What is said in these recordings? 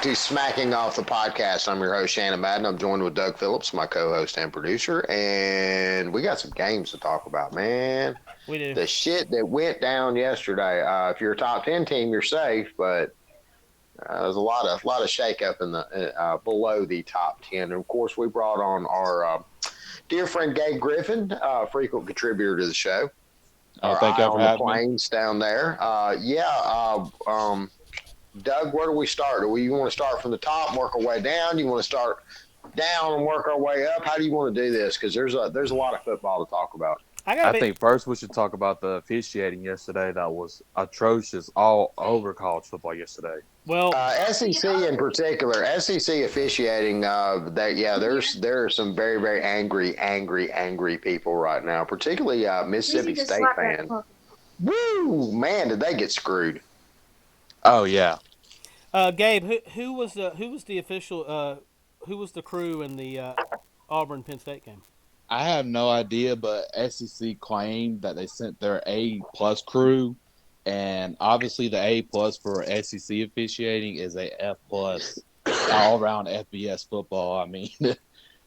back to Smacking Off the Podcast. I'm your host, Shannon Madden. I'm joined with Doug Phillips, my co-host and producer, and we got some games to talk about, man. We do. The shit that went down yesterday. If you're a top 10 team, you're safe, but there's a lot of shakeup in the below the top 10. And of course, we brought on our dear friend Gabe Griffin, frequent contributor to the show. Oh, Our thank eye y'all for on the having me. plains down there. Doug, where do we start? Do you want to start from the top and work our way down? Do you want to start down and work our way up? How do you want to do this? Because there's a lot of football to talk about. I think first we should talk about the officiating yesterday. That was atrocious all over college football yesterday. Well, SEC in particular, SEC officiating. There are some very very angry people right now, particularly Mississippi State fans. Woo, man, did they get screwed? Oh yeah, Gabe, who was the official? Who was the crew in the Auburn Penn State game? I have no idea, but SEC claimed that they sent their A+ crew, and obviously the A+ for SEC officiating is a F+ all around FBS football. I mean,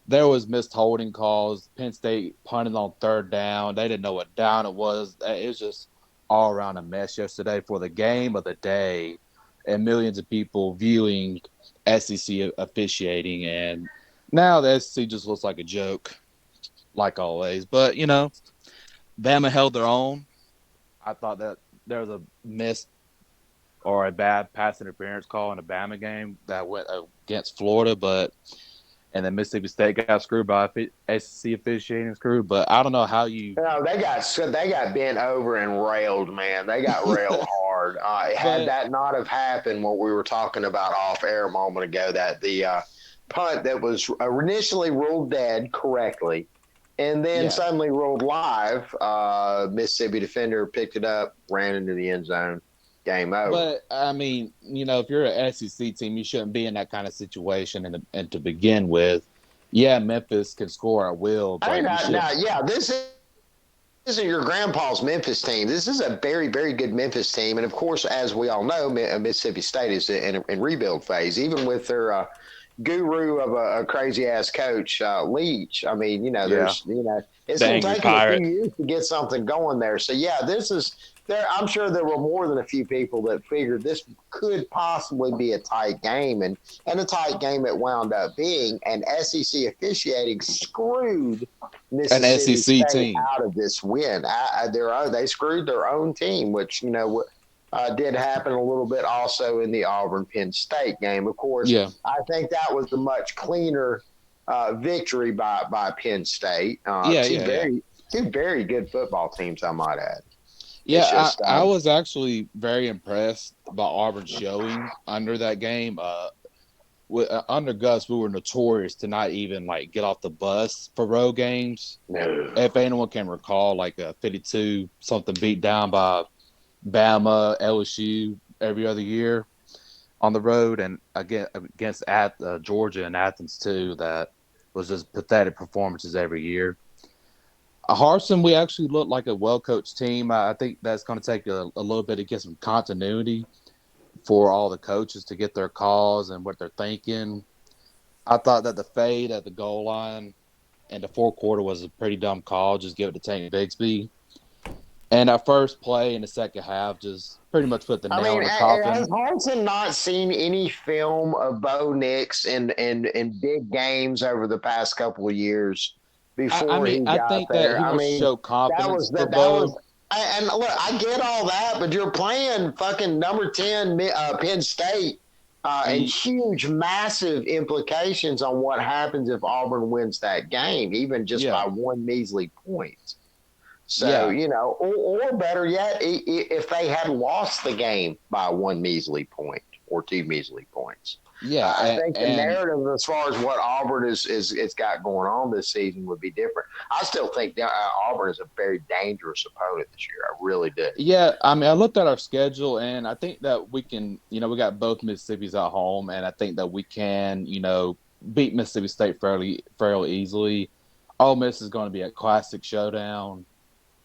there was missed holding calls. Penn State punted on third down. They didn't know what down it was. It was just all around a mess yesterday for the game of the day, and millions of people viewing SEC officiating. And now the SEC just looks like a joke, like always. But, Bama held their own. I thought that there was a missed or a bad pass interference call in a Bama game that went against Florida, and then Mississippi State got screwed by SEC officiating screwed. But I don't know how you. No, they got bent over and railed, man. They got railed hard. Had that not have happened, what we were talking about off air a moment ago, that the punt that was initially ruled dead correctly, and then suddenly ruled live, Mississippi defender picked it up, ran into the end zone. Game over. But I mean, if you're an SEC team, you shouldn't be in that kind of situation. And to begin with, Memphis can score at will. But this isn't your grandpa's Memphis team. This is a very, very good Memphis team. And of course, as we all know, Mississippi State is in rebuild phase, even with their guru of a crazy ass coach, Leach. I mean, it's going to take a few years to get something going there. So this is. I'm sure there were more than a few people that figured this could possibly be a tight game, and a tight game it wound up being. And SEC officiating screwed Mississippi an SEC State team out of this win. They screwed their own team, which did happen a little bit also in the Auburn Penn State game. Of course, I think that was a much cleaner victory by Penn State. Two very good football teams, I might add. Yeah, I was actually very impressed by Auburn's showing under that game. Under Gus, we were notorious to not even get off the bus for road games. No. If anyone can recall, a 52-something beat down by Bama, LSU every other year on the road, and again against Georgia and Athens too. That was just pathetic performances every year. Harsin, we actually look like a well-coached team. I think that's going to take a little bit to get some continuity for all the coaches to get their calls and what they're thinking. I thought that the fade at the goal line in the fourth quarter was a pretty dumb call. Just give it to Tank Bigsby. And our first play in the second half just pretty much put the nail in the coffin. Has Harsin not seen any film of Bo Nix in big games over the past couple of years? Before he got I think there. that he will show confidence. And look, I get all that, but you're playing fucking number 10 Penn State, and huge, massive implications on what happens if Auburn wins that game, even just by one measly point. So, or better yet, if they had lost the game by one measly point or two measly points. Yeah, I think the narrative as far as what Auburn it's got going on this season would be different. I still think Auburn is a very dangerous opponent this year. I really do. Yeah, I mean, I looked at our schedule, and I think that we can, we got both Mississippis at home, and I think that we can, beat Mississippi State fairly easily. Ole Miss is going to be a classic showdown.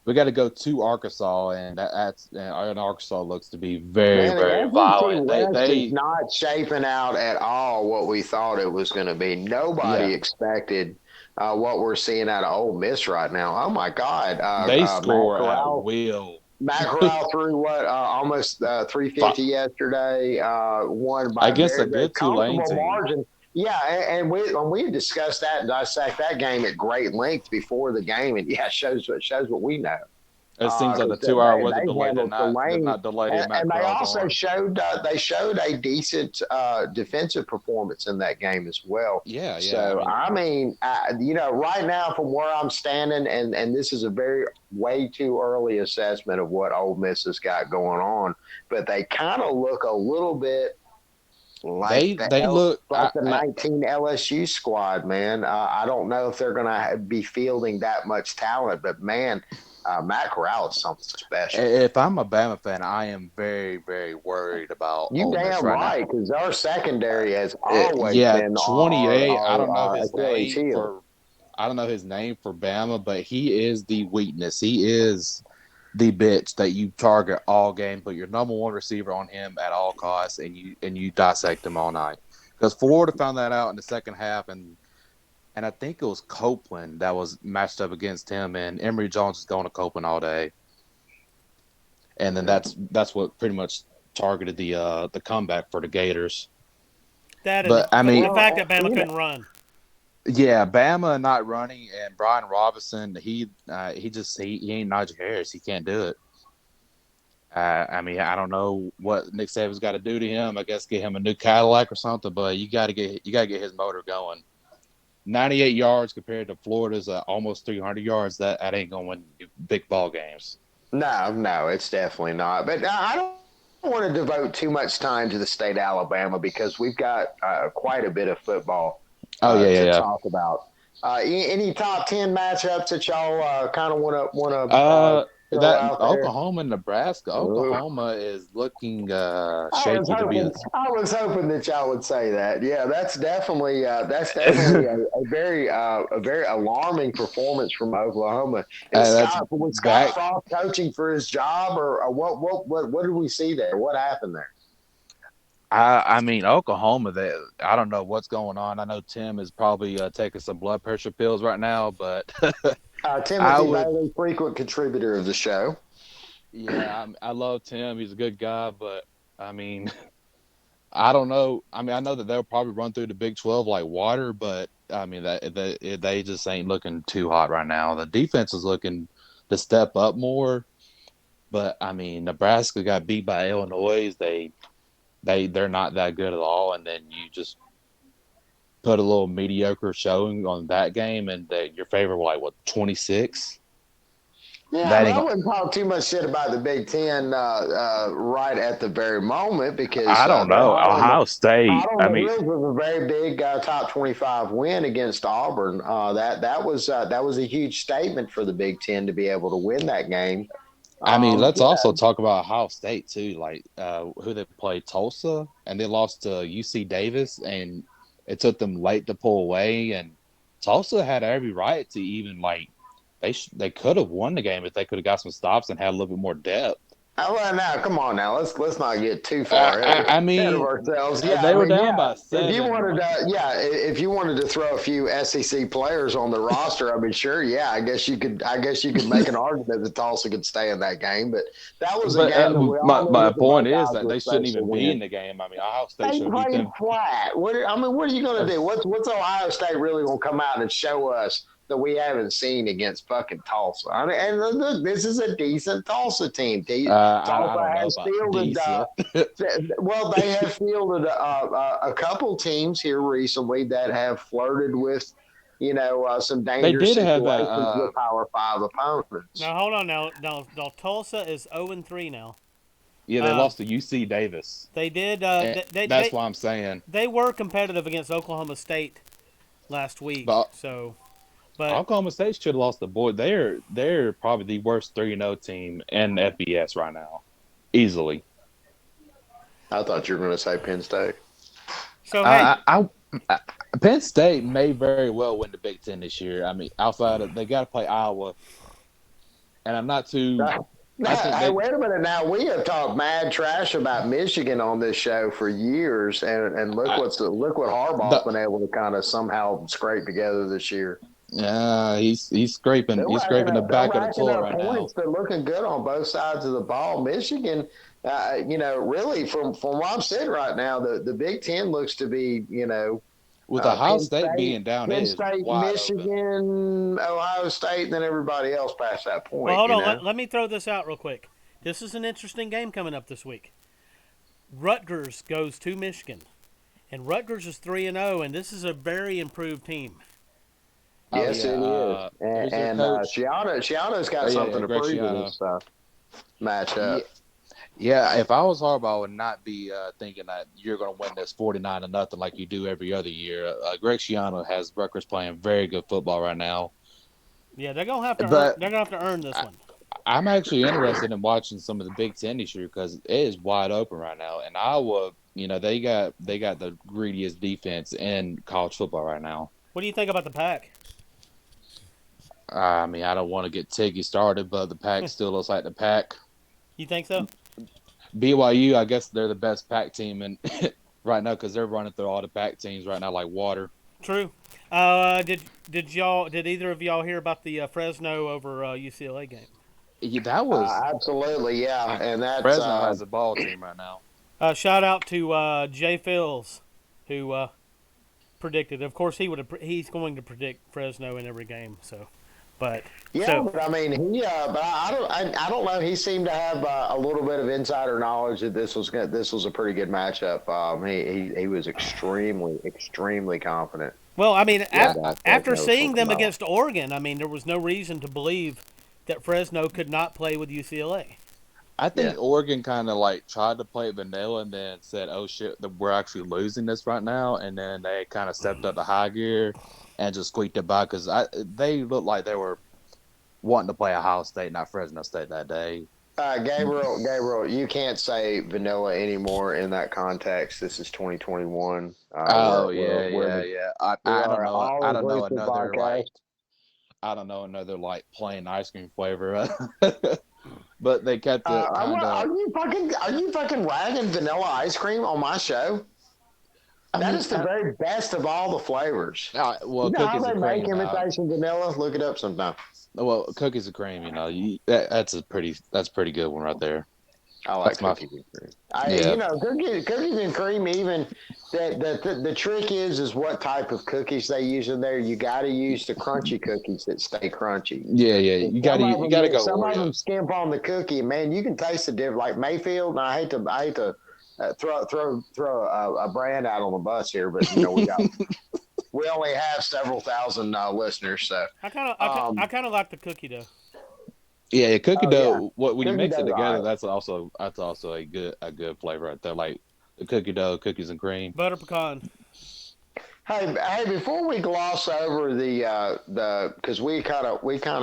we got to go to Arkansas, and and Arkansas looks to be very, Man, very the SEC violent. West is They not shaping out at all what we thought it was going to be. Nobody yeah, expected what we're seeing out of Ole Miss right now. Oh my God, they Matt score at Corral. will. Matt Corral threw what almost 350 yesterday. Won by I a guess a very very good Tulane comfortable team. margin. Yeah, and we had discussed that and dissect that game at great length before the game, and yeah, shows what we know. It seems like the 'Cause 2 hour weather they delay handled did Tulane, not delay the Matt and they Corral's also arm. showed a decent defensive performance in that game as well. Yeah, yeah. I So mean, I mean, right now from where I'm standing, and this is a very way too early assessment of what Ole Miss has got going on, but they kind of look a little bit like they look. like the 19 LSU squad, man. I don't know if they're going to be fielding that much talent, but man, Matt Corral is something special. If I'm a Bama fan, I am very, very worried about You Ole Miss damn right now. right, because our secondary has always Yeah, been 28. I don't know our his Achilles name heel. for. I don't know his name for Bama, but he is the weakness. He is the bitch that you target all game, put your number one receiver on him at all costs, and you dissect him all night. Because Florida found that out in the second half, and I think it was Copeland that was matched up against him, and Emory Jones is going to Copeland all day, and then that's what pretty much targeted the comeback for the Gators. That and But I the mean, fact that Bama couldn't run. yeah, Bama not running and Brian Robinson, he ain't Najee Harris. He can't do it. I mean, I don't know what Nick Saban's got to do to him. I guess get him a new Cadillac or something. But you got to get his motor going. 98 yards compared to Florida's almost 300 yards. That ain't going to win big ball games. No, it's definitely not. But I don't want to devote too much time to the state of Alabama because we've got quite a bit of football to talk about. Any top 10 matchups that y'all kind of want to throw That out there? Oklahoma and Nebraska. Oklahoma is looking shaky to be. I was hoping that y'all would say that. Yeah, that's definitely a very alarming performance from Oklahoma. Is That's Scott back. Frost coaching for his job, or what did we see there? What happened there? I mean Oklahoma. I don't know what's going on. I know Tim is probably taking some blood pressure pills right now, but I Timothy would. Bailey, frequent contributor of the show. Yeah, I love Tim. He's a good guy, but I mean, I don't know. I mean, I know that they'll probably run through the Big 12 like water, but I mean they just ain't looking too hot right now. The defense is looking to step up more, but I mean, Nebraska got beat by Illinois. They're not that good at all, and then you just put a little mediocre showing on that game, and your favorite were like what 26. Yeah, I wouldn't talk too much shit about the Big Ten right at the very moment because I don't know. Ohio State. hot on I the mean, heels of a very big top 25 win against Auburn. That was a huge statement for the Big Ten to be able to win that game. Let's also talk about Ohio State too. Like who they played Tulsa, and they lost to UC Davis, and it took them late to pull away. And Tulsa had every right to even like they could have won the game if they could have got some stops and had a little bit more depth. Well, now, come on, now let's not get too far ahead of ourselves. Yeah, they were down by 7. If you wanted to throw a few SEC players on the roster, I mean, sure, yeah, I guess you could make an argument that Tulsa could stay in that game, but that was a game that we all knew my that the point is Buckeyes that were they shouldn't supposed to even be win. in the game. I mean, Ohio State They should have beat played them. flat. What are you going to do? What's Ohio State really going to come out and show us that we haven't seen against fucking Tulsa? I mean, and look, this is a decent Tulsa team. Tulsa has fielded. Well, they have fielded a couple teams here recently that have flirted with, some dangerous situations with Power 5 opponents. Now hold on. Now Tulsa is 0-3 now. Yeah, they lost to UC Davis. They did. That's why I'm saying they were competitive against Oklahoma State last week. But Oklahoma State should have lost the board. They're probably the worst 3-0 team in FBS right now, easily. I thought you were going to say Penn State. So hey, Penn State may very well win the Big Ten this year. I mean, outside of they got to play Iowa, and I'm not too. I think Hey, they. wait a minute. Now we have talked mad trash about Michigan on this show for years, and look I, look what Harbaugh's the, been able to kind of somehow scrape together this year. yeah, he's scraping. He's scraping the They're back of the racking toilet up right now. points. They're looking good on both sides of the ball. Michigan, really from where I'm sitting right now, the Big Ten looks to be, With Ohio Penn State State, being down, it is wide open. Michigan, Ohio State, and then everybody else past that Well, point. hold on. Let me throw this out real quick. This is an interesting game coming up this week. Rutgers goes to Michigan, and Rutgers is 3-0, and this is a very improved team. Oh Yes, yeah, it is. who's their And coach? Shiano's got Oh yeah, something to Greg prove in Schiano. this matchup. Yeah, yeah. If I was Harbaugh, I would not be thinking that you're going to win this 49-0 like you do every other year. Greg Schiano has Rutgers playing very good football right now. Yeah, they're gonna have to earn. But They're gonna have to earn this one. I'm actually interested in watching some of the Big Ten this year because it is wide open right now. And Iowa, they got the greediest defense in college football right now. What do you think about the Pack? I mean, I don't want to get Tiggy started, but the Pack still looks like the Pack. You think so? BYU, I guess they're the best Pack team in right now because they're running through all the Pack teams right now like water. True. Did either of y'all hear about the Fresno over UCLA game? Yeah, that was Absolutely, yeah, and that's Fresno has a ball team right now. Shout out to Jay Fields, who predicted. Of course, he's going to predict Fresno in every game. So, but yeah. so, But I mean, but I don't know. He seemed to have a little bit of insider knowledge that this was a pretty good matchup. He was extremely confident. well, I mean, after knows seeing them something about against Oregon, I mean, there was no reason to believe that Fresno could not play with UCLA. I think Yeah. Oregon kind of like tried to play vanilla and then said, "Oh shit, we're actually losing this right now," and then they kind of stepped up to high gear and just squeaked it by because they looked like they were wanting to play Ohio State, not Fresno State that day. Gabriel, you can't say vanilla anymore in that context. This is 2021. Oh we're I don't know. I don't know all-inclusive another podcast. I don't know another like plain ice cream flavor, but they kept it kind Are of. you fucking ragging vanilla ice cream on my show? That is the very best of all the flavors. Well, You know how cookies they and make cream. imitation vanilla? Look it up sometime. Well, cookies and cream. That's pretty good one right there. I like That's my- cookies and cream. Yeah. Cookies and cream. Even the trick is what type of cookies they use in there. You got to use the crunchy cookies that stay crunchy. Yeah. You got to go Some of them Oreos. skimp on the cookie, and man, you can taste the difference. Like Mayfield, and I hate to throw a brand out on the bus here, but we only have several thousand listeners, so I kind of like the cookie dough. Yeah, cookie dough. yeah. When you Cookie mix it dough's together, alright. that's also a good flavor right there. Like the cookie dough, cookies and cream. Butter pecan. Hey! Before we gloss over the because we kind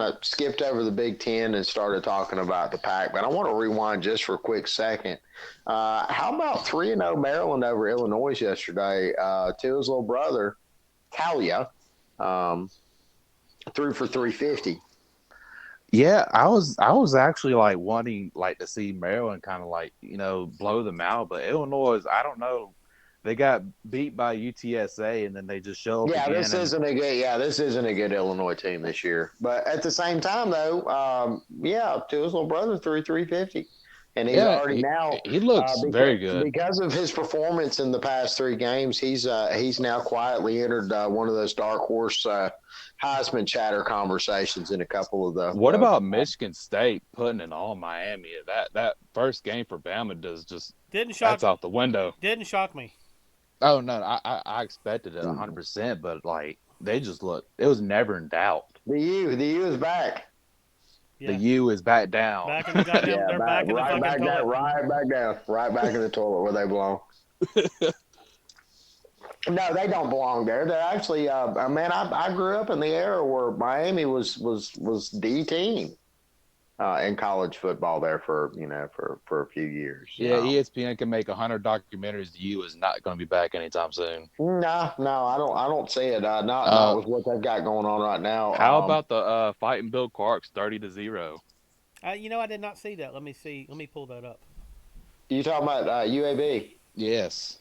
of skipped over the Big Ten and started talking about the Pac, but I want to rewind just for a quick second. How about 3-0 Maryland over Illinois yesterday? Till's little brother, Talia, threw for 350. Yeah, I was actually like wanting like to see Maryland kind of like blow them out, but Illinois, I don't know. They got beat by UTSA and then they just show up Yeah, again. this isn't a good Illinois team this year. But at the same time, though, Tua's little brother threw 350, and he's already now. He looks very good because of his performance in the past 3 games. He's now quietly entered one of those dark horse Heisman chatter conversations in a couple of the. What about Michigan State putting it on Miami? That first game for Bama that's out the window. Didn't shock me. Oh no, I expected it 100%, but like they just look. It was never in doubt. The U is back. Yeah. The U is back down. Back in the goddamn, they're back in the fucking toilet. Right back in the toilet where they belong. No, they don't belong there. They're actually, man. I grew up in the era where Miami was the team in college football there for a few years. Yeah, ESPN can make 100 documentaries. The U is not going to be back anytime soon. No, I don't see it. Not with what they've got going on right now. How about the fighting Bill Clark's 30-0? I did not see that. Let me see. Let me pull that up. You talking about UAB? Yes.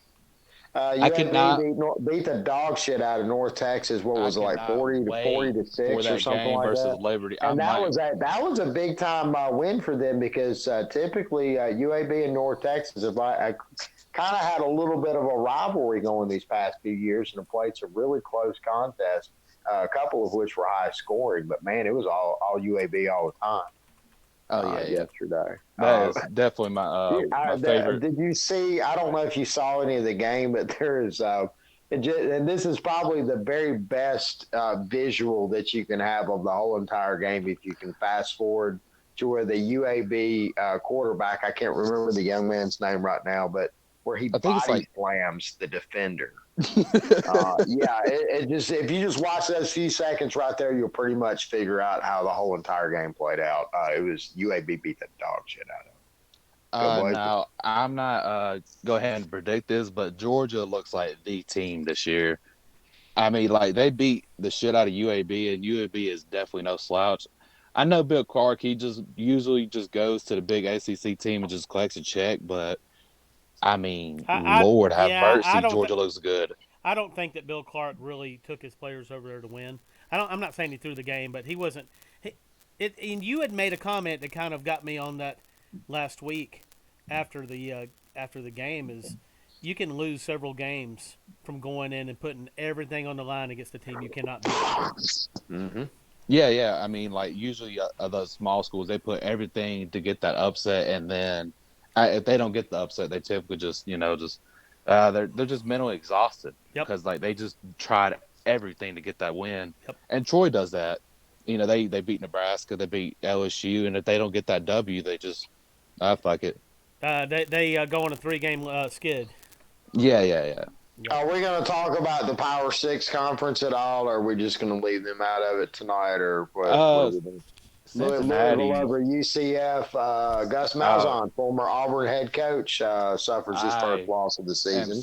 I could UAB not. beat the dog shit out of North Texas. What I was it, like cannot 40 wait to for 6 or that something game like versus that? Liberty. I And might. that was a big time win for them because typically UAB and North Texas have kind of had a little bit of a rivalry going these past few years and have played some really close contests, a couple of which were high scoring. But man, it was all UAB all the time Oh yeah, yeah. yesterday. That is definitely my favorite. Did you see? I don't know if you saw any of the game, but there is, and this is probably the very best visual that you can have of the whole entire game. If you can fast forward to where the UAB quarterback, I can't remember the young man's name right now, but where he I think it's body like. slams the defender. Yeah, it just if you just watch those few seconds right there, you'll pretty much figure out how the whole entire game played out. It was UAB beat the dog shit out of them. Go Blazers. Now I'm not go ahead and predict this, but Georgia looks like the team this year. I mean, like they beat the shit out of UAB, and UAB is definitely no slouch. I know Bill Clark; he just usually just goes to the big ACC team and just collects a check. But I mean, Lord have Yeah, mercy, Georgia looks good. I don't think that Bill Clark really took his players over there to win. I'm not saying he threw the game, but he wasn't. And you had made a comment that kind of got me on that last week after the game. Is you can lose several games from going in and putting everything on the line against a team you cannot beat. Mm-hmm. Yeah, yeah. I mean, like usually those small schools, they put everything to get that upset, and then if they don't get the upset, they typically just they're just mentally exhausted Yep. because like they just tried everything to get that win. Yep. And Troy does that. They beat Nebraska, they beat LSU, and if they don't get that W, they just fuck it. They go on a 3-game skid. Yeah, yeah, yeah. Are we going to talk about the Power Six conference at all, or are we just going to leave them out of it tonight, or what are we doing? Cincinnati Louisville over UCF. Gus Malzahn, former Auburn head coach, suffers his first loss of the season.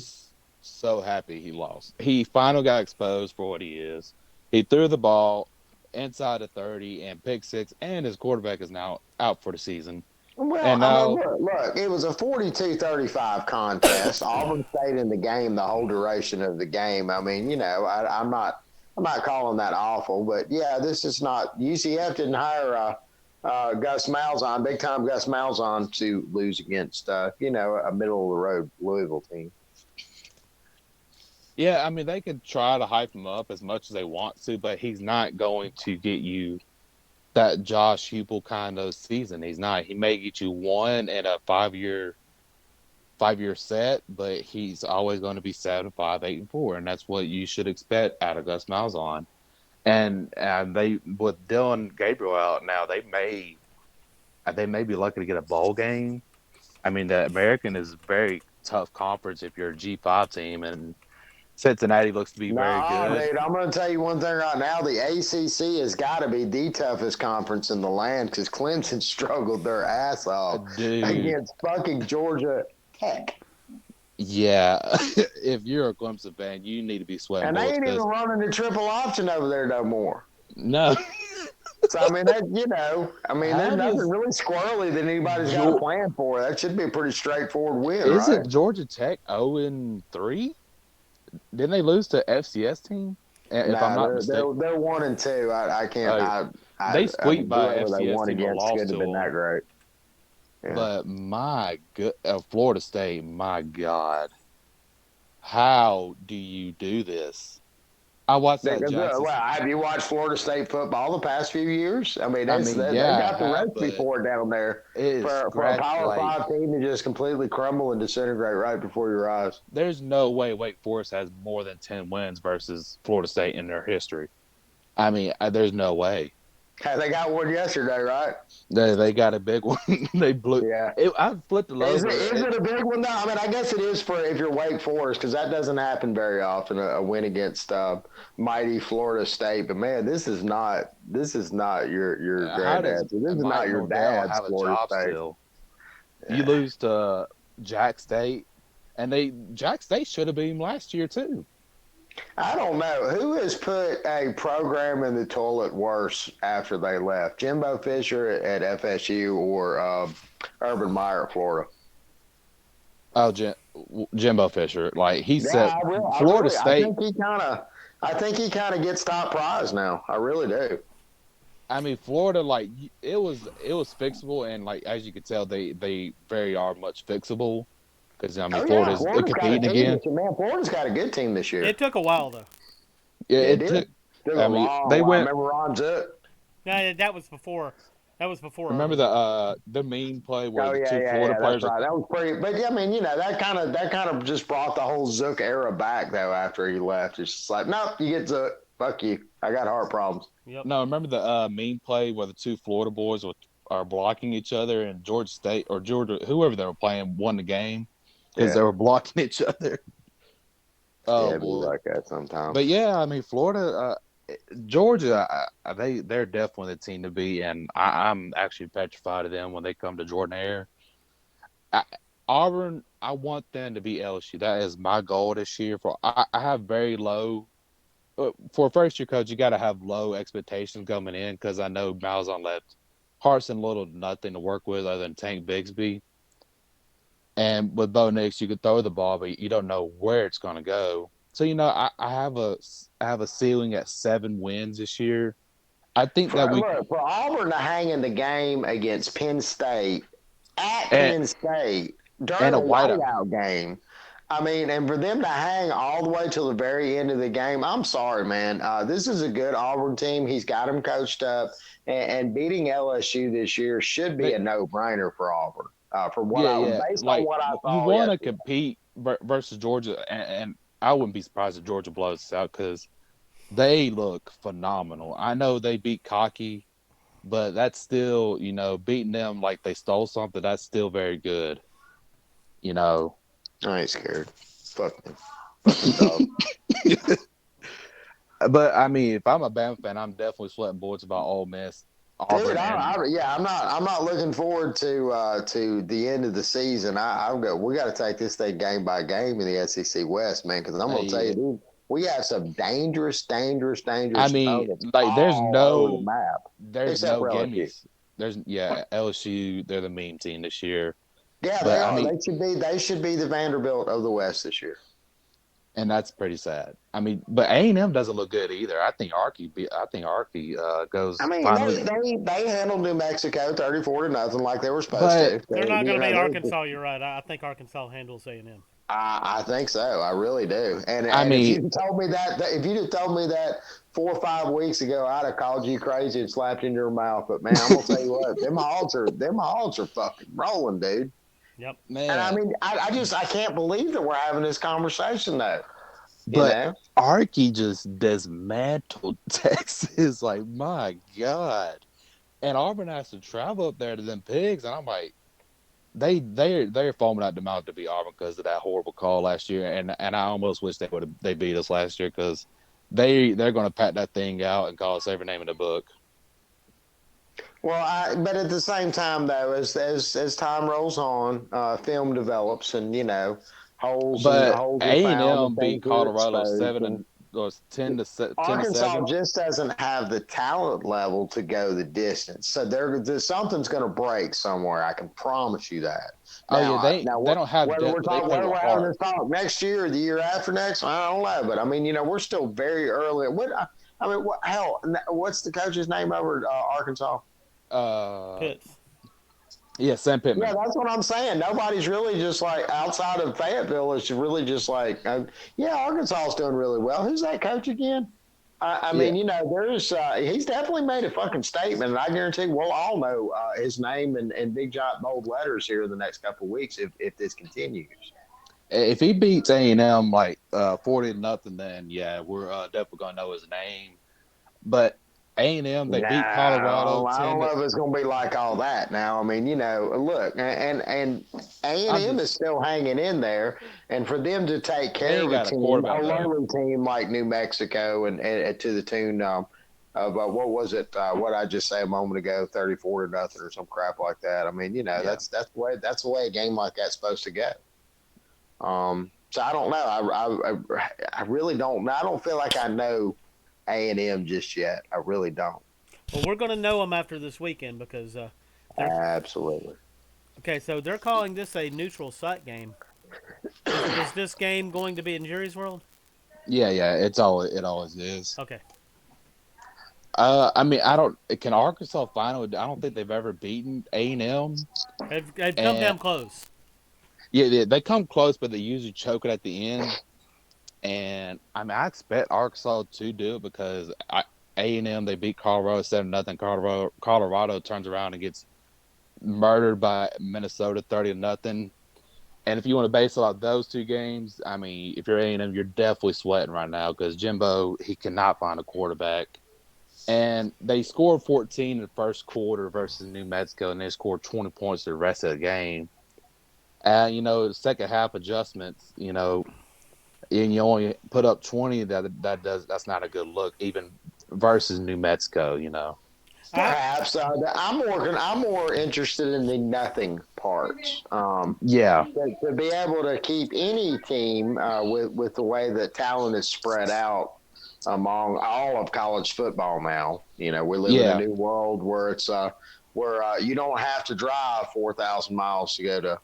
So happy he lost. He finally got exposed for what he is. He threw the ball inside the 30 and pick six, and his quarterback is now out for the season. Well, and now, look, it was a 42-35 contest. Auburn stayed in the game the whole duration of the game. I mean, I'm not calling that awful, but yeah, this is not. UCF didn't hire Gus Malzahn, big time Gus Malzahn, to lose against a middle of the road Louisville team. Yeah, I mean they can try to hype him up as much as they want to, but he's not going to get you that Josh Heupel kind of season. He's not. He may get you one in a 5-year set, but he's always going to be 7-5, 8-4, and that's what you should expect out of Gus Malzahn. And they with Dylan Gabriel out now, they may be lucky to get a bowl game. I mean, the American is a very tough conference if you're a G5 team, and Cincinnati looks to be very good. Dude, I'm going to tell you one thing right now. The ACC has got to be the toughest conference in the land because Clemson struggled their ass off against fucking Georgia Tech. Yeah, if you're a Clemson fan, you need to be sweating. And they ain't even running the triple option over there no more. No. So, I mean, there's nothing really squirrely that anybody's got a plan for. That should be a pretty straightforward win, right? Isn't Georgia Tech 0-3? Didn't they lose to FCS team? If I'm not mistaken, they're 1-2. I can't. They squeaked by FCS they won team and against lost could have been that great. Yeah. But my good, Florida State, my God, how do you do this? I watched that. Well, have you watched Florida State football the past few years? I mean, they got the recipe for it down there for a Power 5 team to just completely crumble and disintegrate right before your eyes. There's no way Wake Forest has more than 10 wins versus Florida State in their history. I mean, there's no way. They got one yesterday, right? They got a big one. They blew. Yeah. I flipped it over. Is it a big one, though? I mean, I guess it is for if you're Wake Forest, because that doesn't happen very often, a win against mighty Florida State. But, man, this is not your granddad's. This is not your dad's Florida State. Still? Yeah. You lose to Jack State, and Jack State should have beat him last year, too. I don't know who has put a program in the toilet worse after they left, Jimbo Fisher at FSU or Urban Meyer at Florida. Oh, Jimbo Fisher, like he Yeah, said, Florida I State. I think he kind of gets top prize now. I really do. I mean, Florida, like it was fixable, and like as you could tell, they very are much fixable because I mean, Oh yeah, Florida's Florida's got a competing team again. this year. Man, Florida's got a good team this year. It took a while though. Yeah, Yeah, it it did. took. Took a I mean, long they while. went. Remember Ron Zook? No, that was before. That was before Remember Urban. the mean play where Oh the yeah, two Florida that's players are. right. That was pretty. But yeah, I mean, that kind of just brought the whole Zook era back though. After he left, it's just like, nope, you get Zook. Fuck you. I got heart problems. Yep. No, remember the mean play where the two Florida boys are blocking each other, and Georgia State or Georgia, whoever they were playing, won the game because Yeah, they were blocking each other. yeah, Oh it'd be boy. like that sometimes. But yeah, I mean Florida, Georgia, they're definitely the team to be, and I'm actually petrified of them when they come to Jordan Air. I, Auburn, I want them to be LSU. That is my goal this year. I have very low for a first year coach. You got to have low expectations coming in because I know Malzahn left Harson little to nothing to work with other than Tank Bigsby. And with Bo Nix, you could throw the ball, but you don't know where it's going to go. So I have a ceiling at 7 wins this year. I think that we For Auburn to hang in the game against Penn State at and, Penn State during and a a whiteout. whiteout game. I mean, and for them to hang all the way till the very end of the game, I'm sorry, man. This is a good Auburn team. He's got them coached up, and beating LSU this year should be They, a no-brainer for Auburn. yeah. Based on Like what I you saw want to yesterday. compete versus Georgia, and I wouldn't be surprised if Georgia blows us out because they look phenomenal. I know they beat Cocky, but that's still beating them like they stole something. That's still very good. You know. I ain't scared. Fuck them. Fuck them dogs. But I mean, if I'm a Bama fan, I'm definitely sweating bullets about Ole Miss, Dude, Auburn, and I'm not looking forward to the end of the season. We got to take this thing game by game in the SEC West, man. Because I'm gonna tell you, yeah. dude, we have some I dangerous mean, opponents like all over the map, there's except no for LSU. gimmies. There's LSU. They're the mean team this year, Yeah, they but I are. mean, They should be the Vanderbilt of the West this year. and that's pretty sad. I mean, but A&M doesn't look good either. I think Archie goes I mean, finally, they handled New Mexico 34 to nothing like they were supposed but to. They're So, not going to beat they Arkansas. You're right. I think Arkansas handles A&M. I think so. I really do. I And if mean, you told me if you'd have told me that 4 or 5 weeks ago, I'd have called you crazy and slapped you in your mouth. But man, I'm gonna tell you what, them hogs are fucking rolling, dude. Yep. And I man, mean, I can't believe that we're having this conversation though. You but know? Archie just dismantled Texas. Like, my God. And Auburn has to travel up there to them pigs, and I'm like, they're foaming at the mouth to beat Auburn because of that horrible call last year, and I almost wish they beat us last year because they're going to pat that thing out and call us every name in the book. But at the same time though, as time rolls on, film develops, and But holes are found and A&M beat things are Colorado exposed. 7 And and was 10-7. Arkansas just doesn't have the talent level to go the distance. So there's something's going to break somewhere. I can promise you that. Oh yeah, Now they don't have whether depth, we're but they talking, play whether with we're having heart. this talk next year or the year after next, I don't know. But I mean, we're still very early. What's the coach's name over Arkansas? Uh, Pitts. yeah, Sam Yeah, Pittman. that's what I'm saying. Nobody's really just like outside of Fayetteville. It's really just like, yeah, Arkansas is doing really well. Who's that coach again? I Yeah, mean, he's definitely made a fucking statement, and I guarantee we'll all know his name in big giant bold letters here in the next couple of weeks if this continues. if he beats A&M like 40-0, then yeah, we're definitely gonna know his name. But A&M, they No, beat Colorado I don't 10. know if it's going to be like all that. Now, I mean, look, and I'm A&M is just still hanging in there, and for them to take they care ain't of a got a team, a quarterback though. lowly team like New Mexico, and to the tune of what was it? What I just say a moment ago, 34 to nothing or some crap like that. I mean, Yeah, that's the way a game like that's supposed to go. So I don't know. I really don't. I don't feel like I know A&M just yet. I really don't. Well, we're going to know them after this weekend because they're Absolutely. okay. So they're calling this a neutral site game. Is this game going to be in Jerry's World? Yeah, yeah, it always is. Okay. I mean, I don't. Can Arkansas final? I don't think they've ever beaten A&M, They've come and down close. yeah, they come close, but they usually choke it at the end. And I mean, I expect Arkansas to do it because A&M they beat Colorado 7-0. Colorado turns around and gets murdered by Minnesota 30-0. And if you want to base it off those two games, I mean, if you're A&M, you're definitely sweating right now because Jimbo he cannot find a quarterback. And they scored 14 in the first quarter versus New Mexico, and they scored 20 points the rest of the game. And second half adjustments, and you only put up 20. That's not a good look, even versus New Mexico. I, Perhaps I'm more interested in the nothing parts. Yeah, To be able to keep any team with the way that talent is spread out among all of college football now. We live in a yeah, new world where it's where you don't have to drive 4,000 miles to go to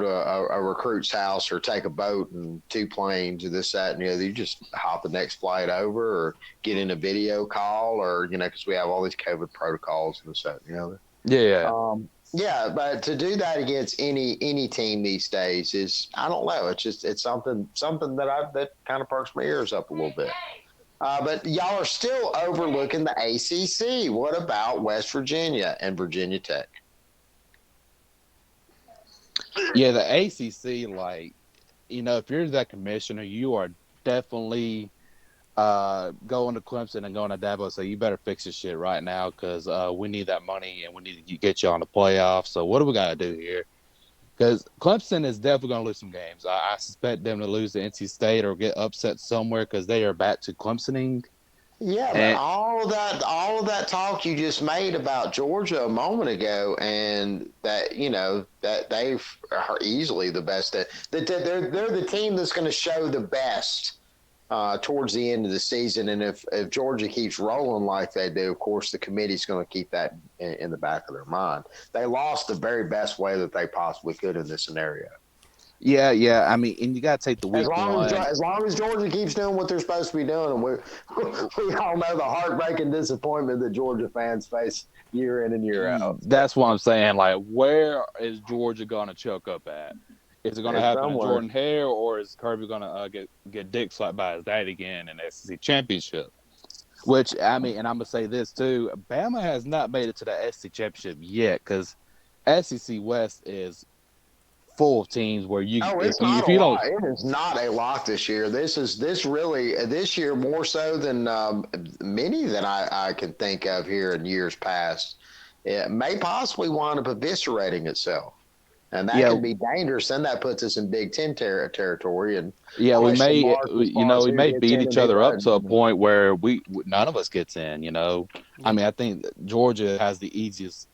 a recruit's house or take a boat and two planes or this, that, and the other. You just hop the next flight over or get in a video call or, because we have all these COVID protocols and this, that, and the other. yeah. Yeah, but to do that against any team these days is, I don't know. It's something that kind of perks my ears up a little bit. But y'all are still overlooking the ACC. What about West Virginia and Virginia Tech? Yeah, the ACC, if you're that commissioner, you are definitely going to Clemson and going to Dabo. So you better fix your shit right now because we need that money and we need to get you on the playoffs. So what do we got to do here? Because Clemson is definitely going to lose some games. I suspect them to lose to NC State or get upset somewhere because they are back to Clemsoning. Yeah, but And all of that talk you just made about Georgia a moment ago, and that that they are easily the best. That they're the team that's going to show the best towards the end of the season. And if Georgia keeps rolling like they do, of course the committee's going to keep that in the back of their mind. They lost the very best way that they possibly could in this scenario. yeah. I mean, and you got to take the week one. As long as Georgia keeps doing what they're supposed to be doing, and we all know the heartbreaking disappointment that Georgia fans face year in and year out. That's what I'm saying. Like, where is Georgia going to choke up at? Is it going to happen to Somewhere. Jordan Hare, or is Kirby going to get dick slapped by his dad again in the SEC championship? Which I mean, and I'm gonna say this too: Bama has not made it to the SEC championship yet because SEC West is full of teams where if you don't. It is not a lock this year. This year more so than many that I can think of here in years past. It may possibly wind up eviscerating itself. And that can be dangerous. Then that puts us in Big Ten territory. And Yeah, we may who beat gets each in other and up to a point where none of us gets in. I mean, I think Georgia has the easiest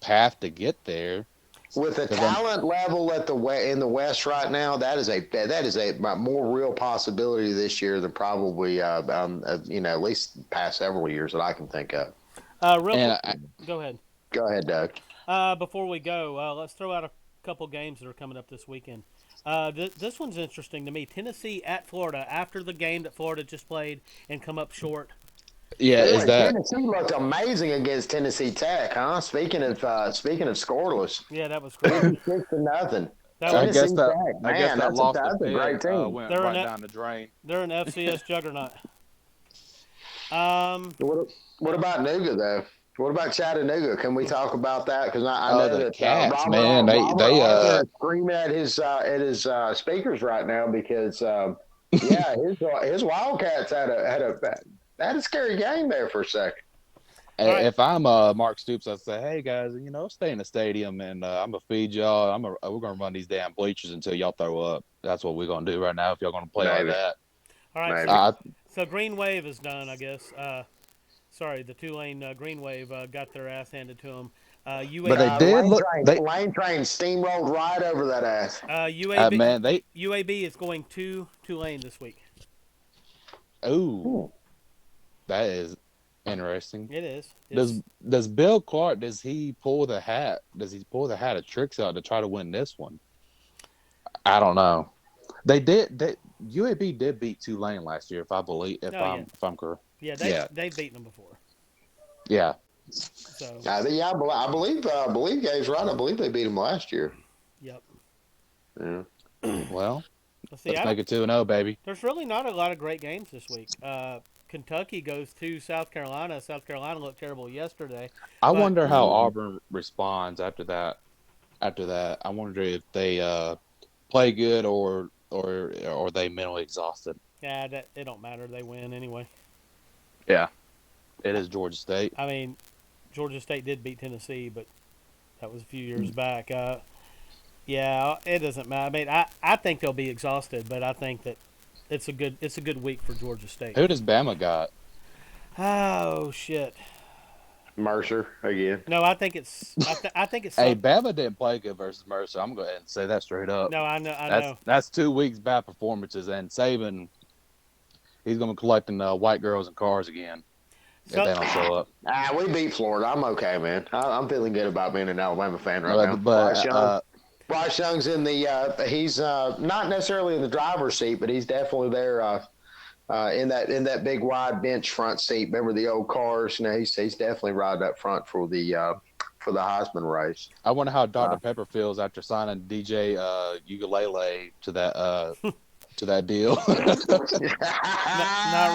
path to get there. with the talent level in the West right now, that is a more real possibility this year than probably at least past several years that I can think of. Go ahead. Go ahead, Doug. Before we go, let's throw out a couple games that are coming up this weekend. This one's interesting to me. Tennessee at Florida after the game that Florida just played and come up short. Yeah, Boy, is that Tennessee looked amazing against Tennessee Tech, huh? Speaking of scoreless, Yeah, that was great. 6-0. That I was, guess that Tech, I guess man, that loss that's to a great Pitt team. went They're right an- down the drain. they're an FCS juggernaut. What about Nougat though? What about Chattanooga? Can we talk about that? Because I know The that Cats, Robert, man, they Arthur is screaming at his speakers right now because his Wildcats had a scary game there for a second. Right. If I'm Mark Stoops, I'd say, hey guys, stay in the stadium and I'm gonna feed y'all. We're gonna run these damn bleachers until y'all throw up. That's what we're gonna do right now if y'all gonna play like that. All right. Maybe. So Green Wave is done, I guess. Sorry, the Tulane Green Wave got their ass handed to them. UAB, But they did look. They Lane Train steamrolled right over that ass. UAB, man, they UAB is going to Tulane this week. ooh, that is interesting. It is. Does Bill Clark does he pull the hat? Does he pull the hat of tricks out to try to win this one? I don't know. They did. UAB did beat Tulane last year, if I believe. If I'm correct. Yeah, they've beaten them before. Yeah. So I believe Gabe's right. I believe they beat him last year. Yep. Yeah. Well, Let's see. let's make it 2-0, baby. There's really not a lot of great games this week. Kentucky goes to South Carolina. South Carolina looked terrible yesterday. I wonder how Auburn responds after that. I wonder if they play good or they mentally exhausted. Yeah, it don't matter. They win anyway. Yeah, it is Georgia State. I mean, Georgia State did beat Tennessee, but that was a few years back. Yeah, it doesn't matter. I mean, I think they'll be exhausted, but I think that it's a good week for Georgia State. Who does Bama got? Oh shit! Mercer again. No, I think it's. I think it's. Hey, Bama didn't play good versus Mercer. I'm going to go ahead and say that straight up. No, I know. That's 2 weeks bad performances, and Saban, he's going to be collecting white girls and cars again if they don't show up. We beat Florida. I'm okay, man. I'm feeling good about being an Alabama fan right now. But Bryce Young's in the. He's not necessarily in the driver's seat, but he's definitely there in that big wide bench front seat. Remember the old cars? You know, he's definitely riding up front for the Heisman race. I wonder how Dr. Pepper feels after signing DJ Ukulele to that deal. Not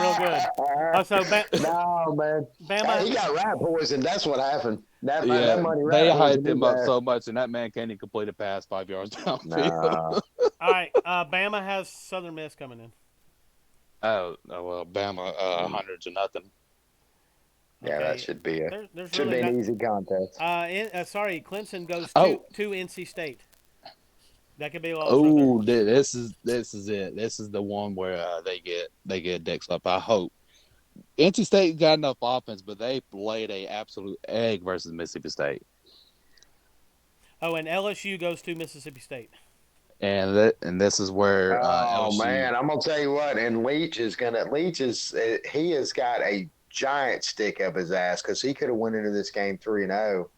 real good. Also, no man, Bama. He got rat poisoned. That's what happened. That money. They hyped him up so much, and that man can't even complete a pass 5 yards downfield. All right, Bama has Southern Miss coming in. Oh well, Bama 100-0. Yeah, Okay. that should be should be an easy contest. Clemson goes to NC State. That could be a loss. Oh, this is it. This is the one where they get dicks up. I hope NC State got enough offense, but they played a absolute egg versus Mississippi State. Oh, and LSU goes to Mississippi State. And this is where LSU, man, I'm gonna tell you what. And Leach has got a giant stick up his ass because he could have went into this game 3-0.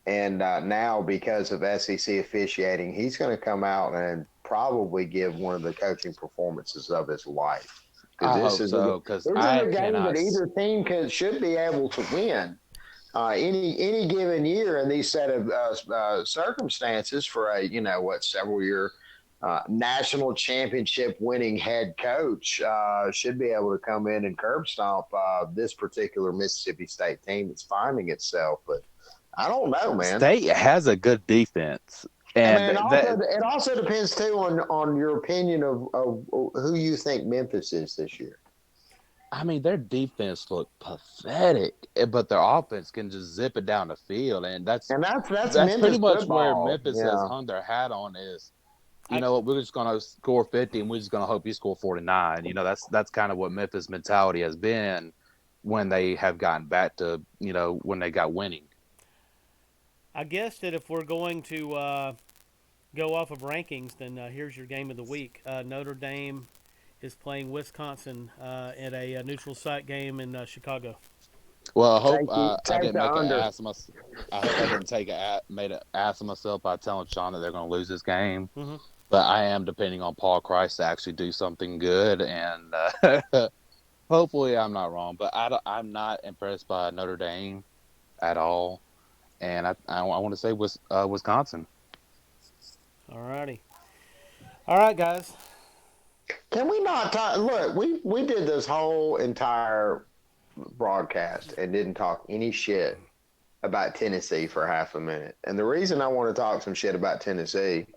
And now, because of SEC officiating, he's going to come out and probably give one of the coaching performances of his life. This is a game that either team should be able to win any given year in these set of circumstances for a several year national championship winning head coach should be able to come in and curb stomp this particular Mississippi State team that's finding itself, but. I don't know, man. State has a good defense, and it also depends too on your opinion of who you think Memphis is this year. I mean, their defense looked pathetic, but their offense can just zip it down the field, and that's pretty much football. Where Memphis has hung their hat on is. We're just going to score 50, and we're just going to hope you score 49. That's kind of what Memphis mentality has been when they have gotten back to when they got winning. I guess that if we're going to go off of rankings, then here's your game of the week. Notre Dame is playing Wisconsin at a neutral site game in Chicago. Well, I hope I didn't make an ass of myself. I hope I didn't made an ass of myself by telling Sean that they're going to lose this game. Mm-hmm. But I am depending on Paul Christ to actually do something good, and hopefully I'm not wrong. But I'm not impressed by Notre Dame at all. And I want to say Wisconsin. All righty. All right, guys. Can we not talk? Look, we did this whole entire broadcast and didn't talk any shit about Tennessee for half a minute. And the reason I want to talk some shit about Tennessee,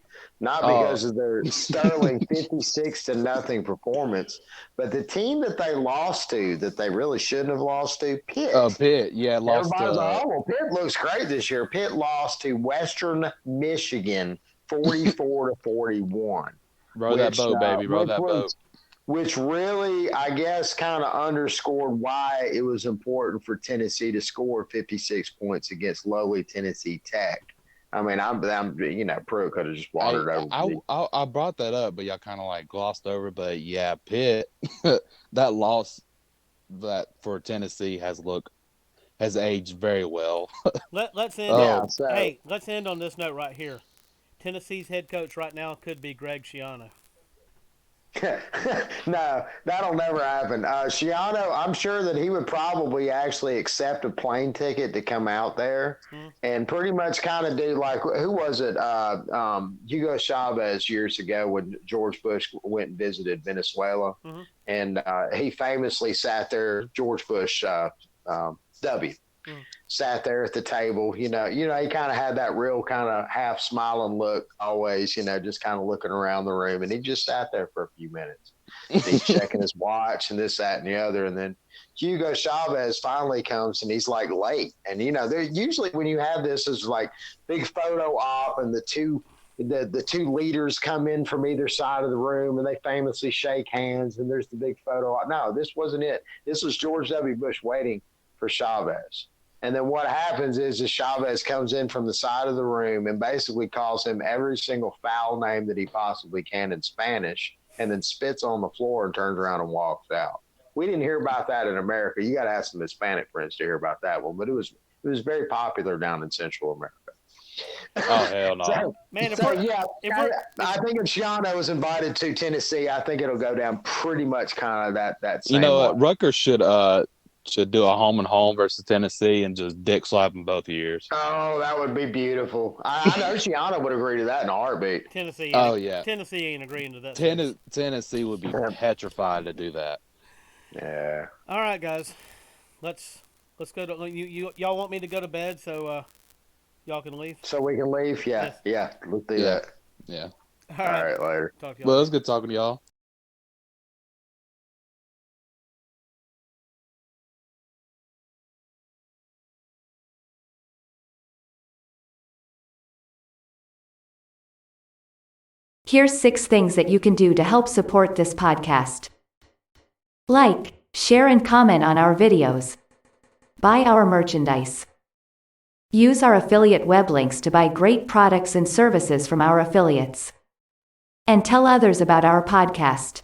not because of their sterling 56-0 performance, but the team that they lost to, that they really shouldn't have lost to, Pitt. Pitt, yeah, lost. Everybody's like, well, Pitt looks great this year. Pitt lost to Western Michigan 44-41. Row that boat, baby. Row that boat. which really, I guess, kind of underscored why it was important for Tennessee to score 56 points against lowly Tennessee Tech. I mean, Pruitt could have just wandered over. I brought that up, but y'all kind of like glossed over. But yeah, Pitt, that loss that for Tennessee has aged very well. Let's end. Oh, Hey, let's end on this note right here. Tennessee's head coach right now could be Greg Schiano. No, that'll never happen. Schiano, I'm sure that he would probably actually accept a plane ticket to come out there and pretty much kind of do like, who was it? Hugo Chavez years ago when George Bush went and visited Venezuela. And he famously sat there, George Bush, W. Sat there at the table, he kind of had that real kind of half smiling look always, just kind of looking around the room. And he just sat there for a few minutes. He's checking his watch and this, that, and the other. And then Hugo Chavez finally comes and he's like late. And, they're usually when you have this is like big photo op and the two leaders come in from either side of the room and they famously shake hands and there's the big photo op. No, this wasn't it. This was George W. Bush waiting for Chavez. And then what happens is Chavez comes in from the side of the room and basically calls him every single foul name that he possibly can in Spanish and then spits on the floor and turns around and walks out. We didn't hear about that in America. You got to ask some Hispanic friends to hear about that one, but it was very popular down in Central America. Oh, hell no. I think if Schiano was invited to Tennessee, I think it'll go down pretty much kind of that same way. Rutgers should do a home and home versus Tennessee and just dick slap them both years. Oh, that would be beautiful. I know Schiano would agree to that in a heartbeat. Tennessee ain't agreeing to that. Tennessee would be petrified to do that. Yeah. All right, guys. Let's go to y'all want me to go to bed so y'all can leave? So we can leave? Yeah. Yes. Yeah. Let's do that. Yeah. All right, later. Talk to y'all. Well, it was good talking to y'all. Here's 6 things that you can do to help support this podcast. Like, share and comment on our videos. Buy our merchandise. Use our affiliate web links to buy great products and services from our affiliates. And tell others about our podcast.